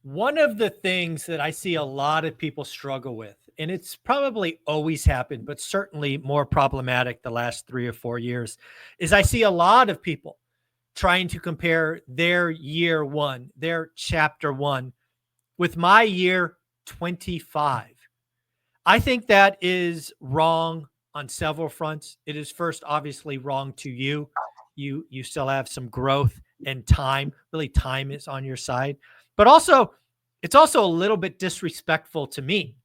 One of the things that I see a lot of people struggle with, and it's probably always happened, but certainly more problematic the last 3 or 4 years, is I see a lot of people trying to compare their year one, their chapter one, with my year 25. I think that is wrong on several fronts. It is first obviously wrong to you. You still have some growth and time. Really, time is on your side. But also, it's also a little bit disrespectful to me,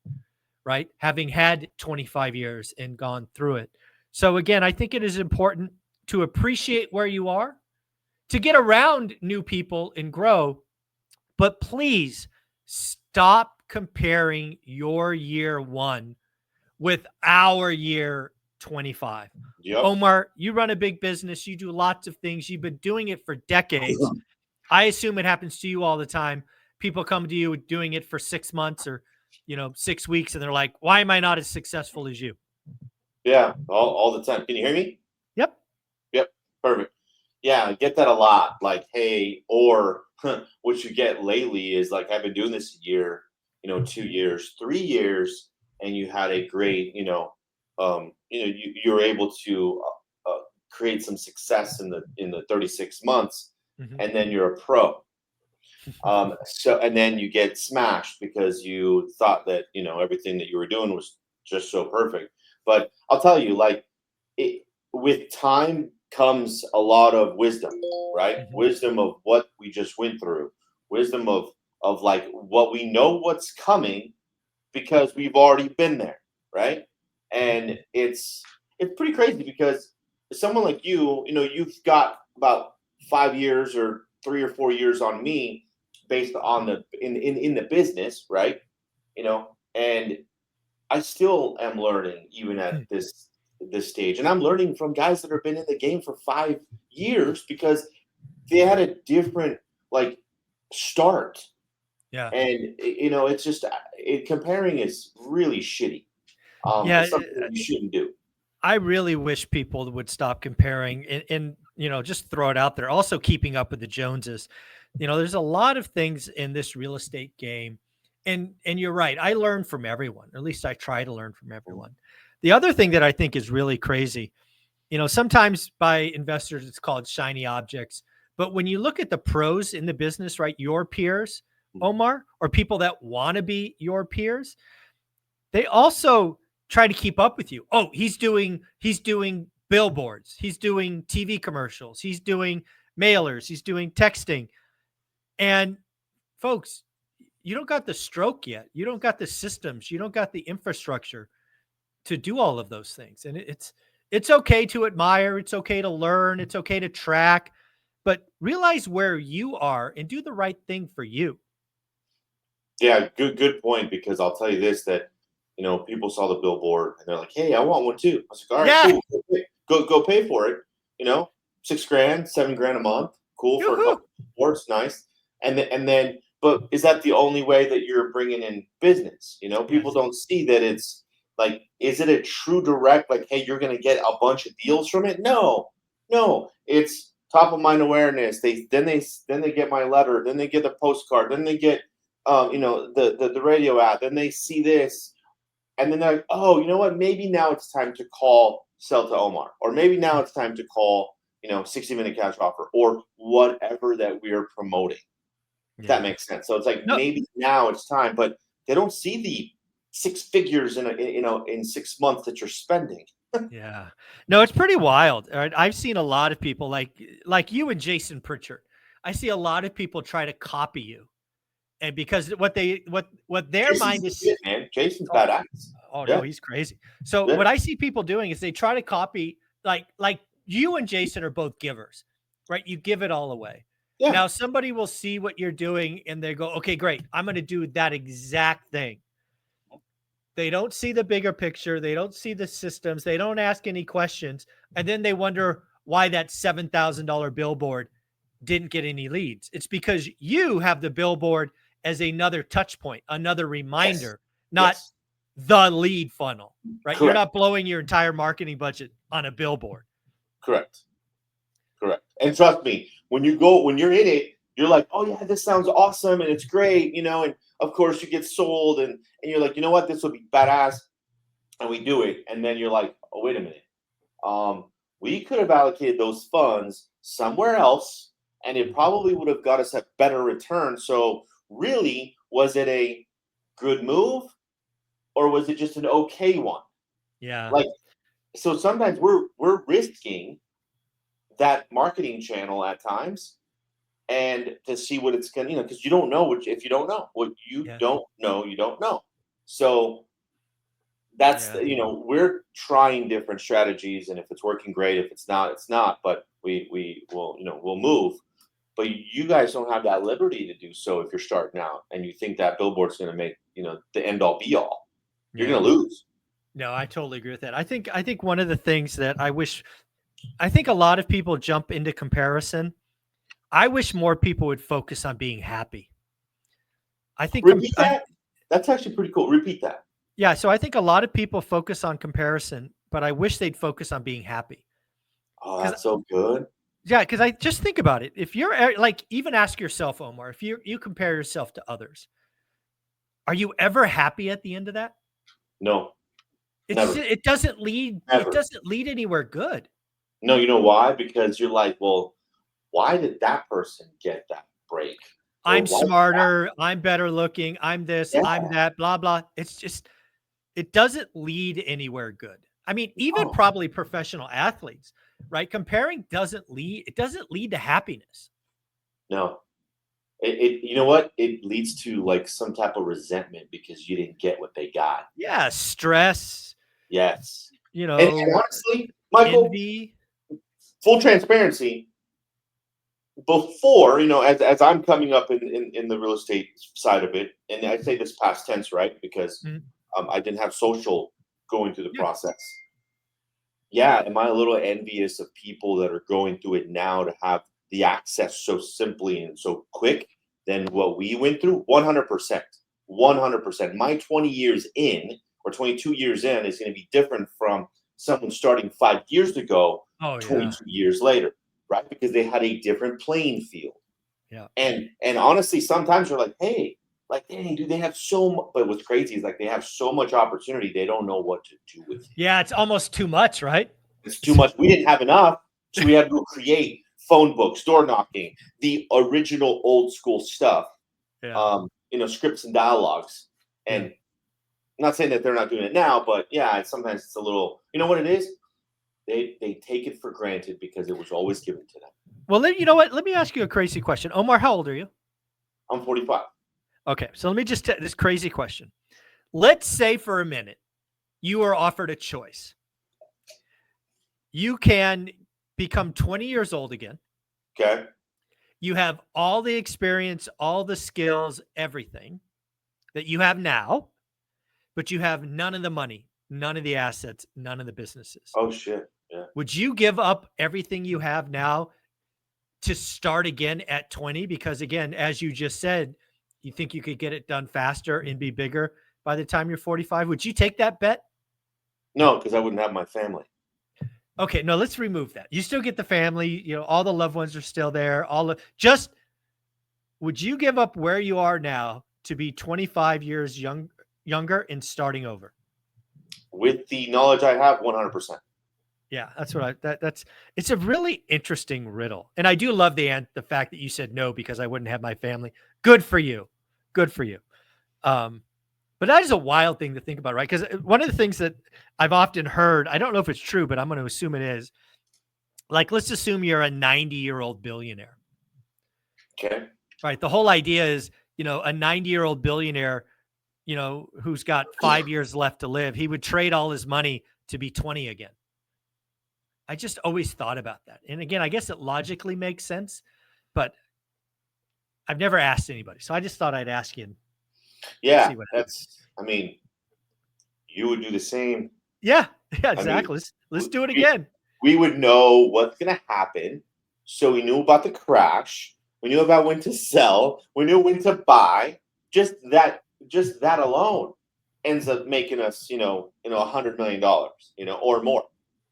right? Having had 25 years and gone through it. So again, I think it is important to appreciate where you are, to get around new people and grow, but please stop comparing your year one with our year 25. Yep. Omar, you run a big business. You do lots of things. You've been doing it for decades. I assume it happens to you all the time. People come to you doing it for 6 months or 6 weeks, and they're like, why am I not as successful as you? Yeah, all the time. Can you hear me? Yep. Yep. Perfect. Yeah, I get that a lot. Like, hey, or what you get lately is like, I've been doing this a year, 2 years, 3 years, and you had a great, you're able to create some success in the 36 months, Mhm. and then you're a pro. So, and then you get smashed because you thought that, everything that you were doing was just so perfect. But I'll tell you, like, with time comes a lot of wisdom, right? Mhm. Wisdom of what we just went through, wisdom of like what we know what's coming because we've already been there, right? And it's pretty crazy because someone like you've got about 5 years or 3 or 4 years on me based on in the business, right? And I still am learning even at this stage, and I'm learning from guys that have been in the game for 5 years because they had a different like start, Yeah. and it's just comparing is really shitty. Yeah. It's something you shouldn't do. I really wish people would stop comparing and just throw it out there. Also keeping up with the Joneses. There's a lot of things in this real estate game. And you're right. I learn from everyone, or at least I try to learn from everyone. The other thing that I think is really crazy, sometimes by investors it's called shiny objects. But when you look at the pros in the business, right, your peers, Omar, or people that want to be your peers, they also try to keep up with you. Oh, he's doing billboards, he's doing TV commercials, he's doing mailers, he's doing texting. And folks, you don't got the stroke yet. You don't got the systems, you don't got the infrastructure to do all of those things. And it's okay to admire, it's okay to learn, it's okay to track, but realize where you are and do the right thing for you. Yeah, good point. Because I'll tell you this, that people saw the billboard and they're like, "Hey, I want one too." I was like, "All right, Yeah. cool, go pay for it." 6 grand, 7 grand a month, cool for a Yoo-hoo. couple of billboards, nice. And then, but is that the only way that you're bringing in business? People Yes. don't see that it's like, is it a true direct? Like, hey, you're going to get a bunch of deals from it? No, no, it's top of mind awareness. They get my letter, then they get the postcard, then they get the radio ad, then they see this, and then they're like, oh, you know what, maybe now it's time to call Sell to Omar, or maybe now it's time to call 60-minute cash offer, or whatever that we're promoting, if that Yeah. makes sense. So it's like, No. maybe now it's time, but they don't see the six figures in 6 months that you're spending. Yeah. No, it's pretty wild. All right. I've seen a lot of people like you and Jason Pritchard. I see a lot of people try to copy you. And because what their Jason's mind the is. shit, man. Jason's Oh, badass. oh no, Yeah, he's crazy. So yeah, what I see people doing is they try to copy, like you and Jason are both givers, right? You give it all away. yeah. Now somebody will see what you're doing and they go, okay, great. I'm going to do that exact thing. They don't see the bigger picture. They don't see the systems. They don't ask any questions. And then they wonder why that $7,000 billboard didn't get any leads. It's because you have the billboard as another touch point, another Yes, reminder, not yes. the lead funnel, right? You're Correct, not blowing your entire marketing budget on a billboard. correct. Correct. And trust me, when you're in it, you're like, oh yeah, this sounds awesome and it's great, and of course you get sold and you're like, you know what, this will be badass, and we do it, and then you're like, oh wait a minute, um, we could have allocated those funds somewhere else, and it probably would have got us a better return. So really, was it a good move, or was it just an okay one? Yeah. Like, so sometimes we're risking that marketing channel at times, and to see what it's gonna, because you don't know, which if you don't know what you Yeah. don't know, you don't know. So that's Yeah. we're trying different strategies, and if it's working, great. If it's not, it's not. But we will, we'll move. But you guys don't have that liberty to do so if you're starting out and you think that billboard's going to make the end all be all. You're Yeah. going to lose. No, I totally agree with that. I think one of the things that I think a lot of people jump into comparison. I wish more people would focus on being happy. I think Repeat that. That's actually pretty cool. Repeat that. yeah, so I think a lot of people focus on comparison, but I wish they'd focus on being happy. Oh, Cuz that's so good. yeah, cuz I just think about it. If you're like even ask yourself, Omar, if you compare yourself to others, are you ever happy at the end of that? No, It's never, it doesn't lead never. anywhere good. No, you know why? Because you're like, well, why did that person get that break? Or I'm why did that? smarter, I'm better looking, I'm this, Yeah. I'm that, blah blah. It's just it doesn't lead anywhere good. I mean, even No, probably professional athletes, right? Comparing doesn't lead to happiness. no. You know what? It leads to like some type of resentment because you didn't get what they got. Yeah, stress, Yes. you And know, honestly, Michael, envy. full transparency, before, as I'm coming up in the real estate side of it, and I say this past tense, right? Because Mhm. I didn't have social going through the Yeah. process. Yeah, am I a little envious of people that are going through it now to have the access so simply and so quick than what we went through? 100%. 100%. My 20 years in or 22 years in is going to be different from someone starting 5 years ago, Oh yeah. 22 years later, right? Because they had a different playing field. Yeah. And honestly, sometimes you're like, hey, like, dang, dude, they have so much. But what's crazy is like they have so much opportunity, they don't know what to do with it. Yeah, it's almost too much, right? It's too much. We didn't have enough, so we had to go create phone books, door knocking, the original old school stuff, Yeah. scripts and dialogues. And Yeah. I'm not saying that they're not doing it now, but yeah, sometimes it's a little. You know what it is? They take it for granted because it was always given to them. Well, you know what? Let me ask you a crazy question. Omar, how old are you? I'm 45. Okay, so let me just this crazy question. Let's say for a minute you are offered a choice. You can become 20 years old again. Okay. You have all the experience, all the skills, everything that you have now, but you have none of the money, none of the assets, none of the businesses. Oh shit. Yeah. Would you give up everything you have now to start again at 20? Because again, as you just said, you think you could get it done faster and be bigger by the time you're 45. Would you take that bet? No, because I wouldn't have my family. Okay, no, let's remove that. You still get the family, all the loved ones are still there. Just would you give up where you are now to be 25 years younger and starting over? With the knowledge I have, 100%. Yeah, that's what that's it's a really interesting riddle. And I do love the fact that you said no because I wouldn't have my family. Good for you. Good for you. But that is a wild thing to think about, right? Because one of the things that I've often heard, I don't know if it's true, but I'm going to assume it is. Like, let's assume you're a 90-year-old billionaire, Okay. right? The whole idea is, a 90-year-old billionaire, who's got 5 years left to live, he would trade all his money to be 20 again. I just always thought about that. And again, I guess it logically makes sense, but I've never asked anybody. So I just thought I'd ask you and Yeah, see what happens. I mean, you would do the same. Yeah, yeah, I mean, exactly. Let's do it we, again. we would know what's going to happen. So we knew about the crash. We knew about when to sell. We knew when to buy. Just that alone ends up making us, $100 million, or more.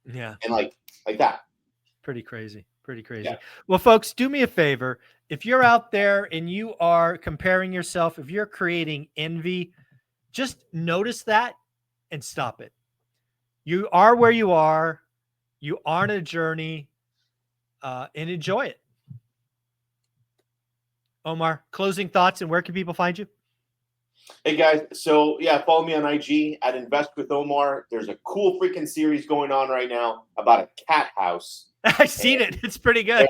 Yeah. And like that. Pretty crazy. Pretty Yeah. crazy. Well, folks, do me a favor. if you're out there and you are comparing yourself, if you're creating envy, just notice that and stop it. You are where you are. You are on a journey, and enjoy it. Omar, closing thoughts, and where can people find you? Hey guys, so yeah, follow me on IG at Invest with Omar. There's a cool freaking series going on right now about a cat house. I've seen it. It's pretty good.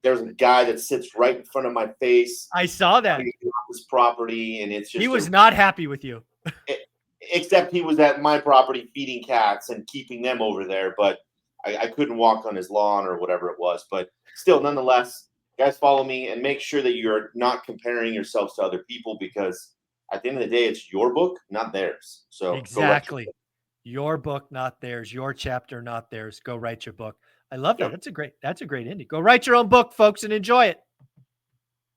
There's a guy that sits right in front of my face. I saw that. His property, and it's just he was not happy with you. Except he was at my property feeding cats and keeping them over there, but I couldn't walk on his lawn or whatever it was. But still, nonetheless, guys, follow me and make sure that you're not comparing yourselves to other people, because at the end of the day, it's your book, not theirs. So exactly, your book, not theirs. Your chapter, not theirs. Go write your book. I love that. That's a great ending. Go write your own book, folks, and enjoy it.